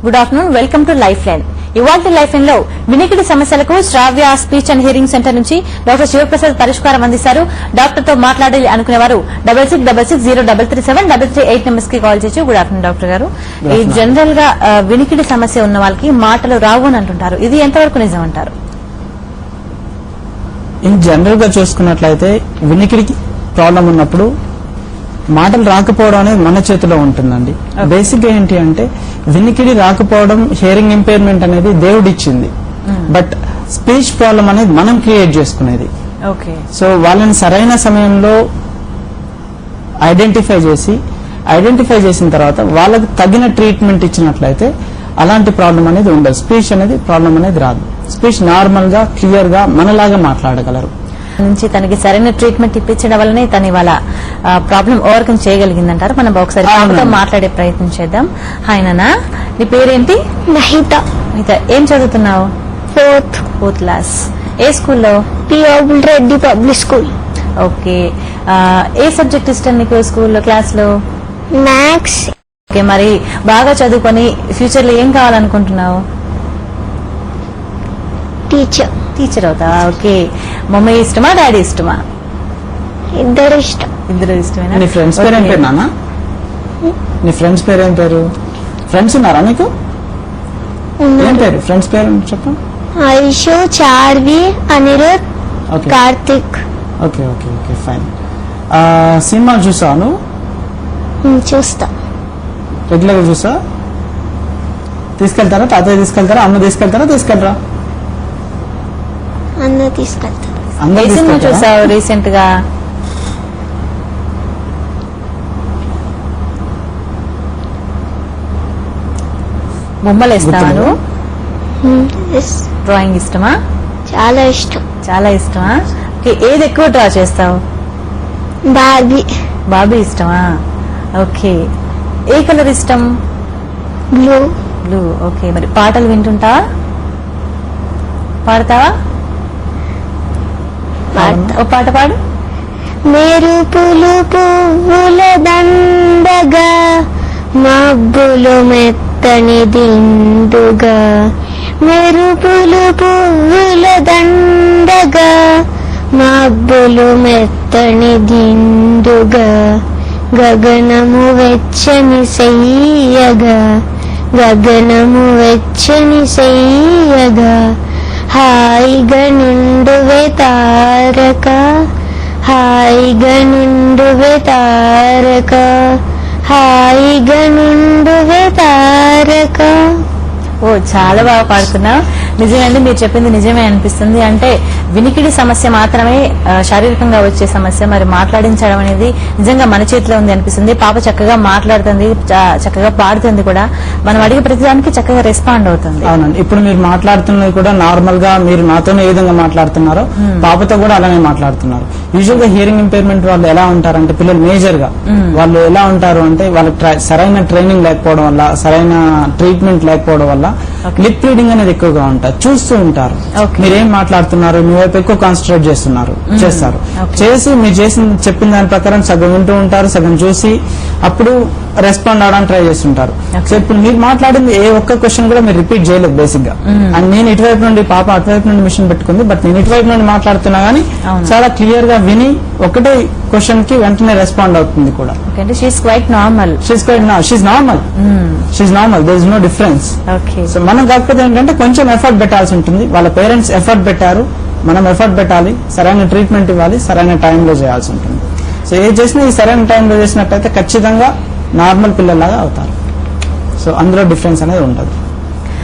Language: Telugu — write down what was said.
Good afternoon, welcome to life line. ఇవాల్టి లైఫ్ లైన్ లో వినికిడి సమస్యలకు శ్రావ్య స్పీచ్ అండ్ హియరింగ్ సెంటర్ నుంచి డాక్టర్ శివప్రసాద్ పరిష్కారం అందిస్తారు. డాక్టర్ తో మాట్లాడాలి అనుకునేవారు 666603373338 నెంబర్స్ కి కాల్ చేయొచ్చు. గుడ్ ఆఫ్టర్నూన్ డాక్టర్ గారు. ఈ జనరల్ గా వినికిడి సమస్య ఉన్న వాళ్ళకి మాటలు రావు అని అంటుంటారు, ఇది ఎంతవరకు నిజం అంటారు? ఇన్ జనరల్ గా చూసుకున్నట్లయితే వినికిడికి ప్రాబ్లం ఉన్నప్పుడు మాటలు రాకపోవడం అనేది మన చేతిలో ఉంటుందండి. బేసిక్ గా ఏంటి అంటే వినికిడి రాకపోవడం, హియరింగ్ ఇంపైర్మెంట్ అనేది దేవుడిచ్చింది, బట్ స్పీచ్ ప్రాబ్లం అనేది మనం క్రియేట్ చేసుకునేది. సో వాళ్ళని సరైన సమయంలో ఐడెంటిఫై చేసిన తర్వాత వాళ్ళకి తగిన ట్రీట్మెంట్ ఇచ్చినట్లయితే అలాంటి ప్రాబ్లం అనేది ఉండదు. స్పీచ్ అనేది ప్రాబ్లం అనేది రాదు. స్పీచ్ నార్మల్ గా క్లియర్ గా మనలాగా మాట్లాడగలరు. నుంచి తనకి సరైన ట్రీట్మెంట్ ఇప్పించడం వల్లనే తను ఇవాళ ప్రాబ్లం ఓవర్కమ్ చేయగలిగిందంటారు. మనం ఒకసారి పాపతో మాట్లాడే ప్రయత్నం చేద్దాం. హాయ్ నాన్న, నీ పేరేంటి? నహిత. ఏం చదువుతున్నావు? Fourth class. ఏ స్కూల్లో? పిఓబుల్ రెడ్డి పబ్లిక్ స్కూల్. ఓకే. ఏ సబ్జెక్ట్ ఇష్టం నీకు స్కూల్లో, క్లాస్ లో? మ్యాథ్స్. ఓకే, మరి బాగా చదువుకొని ఫ్యూచర్ లో ఏం కావాలనుకుంటున్నావు? టీచర్ అవుతా. ఓకే. మమ్మీ ఇష్టమా, డాడీ ఇష్టమా? ఇద్దరు ఇష్టం. ఇద్దరు ఇష్టమేనా? నీ ఫ్రెండ్స్ పేరు ఏం పేరు నాన్న? నీ ఫ్రెండ్స్ పేరు ఏం పేరు? ఫ్రెండ్స్ ఉన్నారా నీకు? ఏం పేరు ఫ్రెండ్స్ పేరు చెప్పు. Aishu, Charvi, Anirudh, Karthik. Okay okay okay fine. సినిమాలు చూసావా నువ్వు? చూస్తా. రెగ్యులర్ గా చూసా? తీసుకెళ్తారా? తాతయ్య తీసుకెళ్తారా? అమ్మ తీసుకెళ్తారా? అన్న తీసుకెళ్తా. ఏ సినిమా చూసావు రీసెంట్ గా? బొమ్మలు వేస్తాను. డ్రాయింగ్ ఇష్టమా? చాలా ఇష్టం. చాలా ఇష్టమా? ఏది ఎక్కువ డ్రా చేస్తావు? బాబీ ఇష్టమా? ఓకే. ఏ కలర్ ఇష్టం? బ్లూ. ఓకే. మరి పాటలు వింటుంటావా? పాడతావా? ఓ పాట పాడు. మెరుపులు పువ్వుల దండగా, మబ్బులు మెత్తని దిండుగా. మెరుపులు పువ్వుల దండగా, మబ్బులు మెత్తని దిండుగా. గగనము వెచ్చని సెయ్యగా, హాయిగా నిండువే తారక, హాయిగా నిండువే తారక. ఓ, చాలా బాగా పాడుతున్నావు. నిజమేండి, మీరు చెప్పింది నిజమే అనిపిస్తుంది. అంటే వినికిడి సమస్య మాత్రమే శారీరకంగా వచ్చే సమస్య, మరి మాట్లాడించడం అనేది నిజంగా మన చేతిలో ఉంది అనిపిస్తుంది. పాప చక్కగా మాట్లాడుతుంది, చక్కగా పాడుతుంది కూడా. మనం అడిగే ప్రతిదానికి చక్కగా రెస్పాండ్ అవుతుంది. అవునండి. ఇప్పుడు మీరు మాట్లాడుతున్నది కూడా నార్మల్ గా మీరు నాతోనే ఏ విధంగా మాట్లాడుతున్నారో పాపతో కూడా అలానే మాట్లాడుతున్నారు. యూజువల్ గా హియరింగ్ ఇంపైర్మెంట్ వాళ్ళు ఎలా ఉంటారంటే, పిల్లలు మేజర్ గా వాళ్ళు ఎలా ఉంటారు అంటే, వాళ్ళకి సరైన ట్రైనింగ్ లేకపోవడం వల్ల, సరైన ట్రీట్మెంట్ లేకపోవడం వల్ల లిప్ రీడింగ్ అనేది ఎక్కువగా ఉంటుంది. చూస్తూ ఉంటారు, మీరేం మాట్లాడుతున్నారు, మీ వైపు ఎక్కువ కాన్సన్ట్రేట్ చేస్తారు. చేసి మీరు చెప్పిన దాని ప్రకారం సగం వింటూ ఉంటారు, సగం చూసి అప్పుడు రెస్పాండ్ అవడానికి ట్రై చేస్తుంటారు. సో ఇప్పుడు మీరు మాట్లాడింది ఏ ఒక్క క్వశ్చన్ కూడా మీరు రిపీట్ చేయలేదు బేసిక్ గా. అండ్ నేను ఇటువైపు నుండి, పాప అటువైపు నుండి మిషన్ పెట్టుకుంది, బట్ నేను ఇటువైపు నుండి మాట్లాడుతున్నా గానీ చాలా క్లియర్ గా విని ఒకటే క్వశ్చన్ కి వెంటనే రెస్పాండ్ అవుతుంది కూడా. She's normal. There is no difference. So మనం కాకపోతే ఏంటంటే కొంచెం ఎఫర్ట్ పెట్టాల్సి ఉంటుంది. వాళ్ళ పేరెంట్స్ ఎఫర్ట్ పెట్టారు, మనం ఎఫర్ట్ పెట్టాలి, సరైన ట్రీట్మెంట్ ఇవ్వాలి, సరైన టైంలో చేయాల్సి ఉంటుంది. సో ఏది చేసినా ఈ సరైన టైంలో చేసినట్టయితే ఖచ్చితంగా నార్మల్ పిల్లల్లాగా అవుతారు. సో అందులో డిఫరెన్స్ అనేది ఉంటుంది.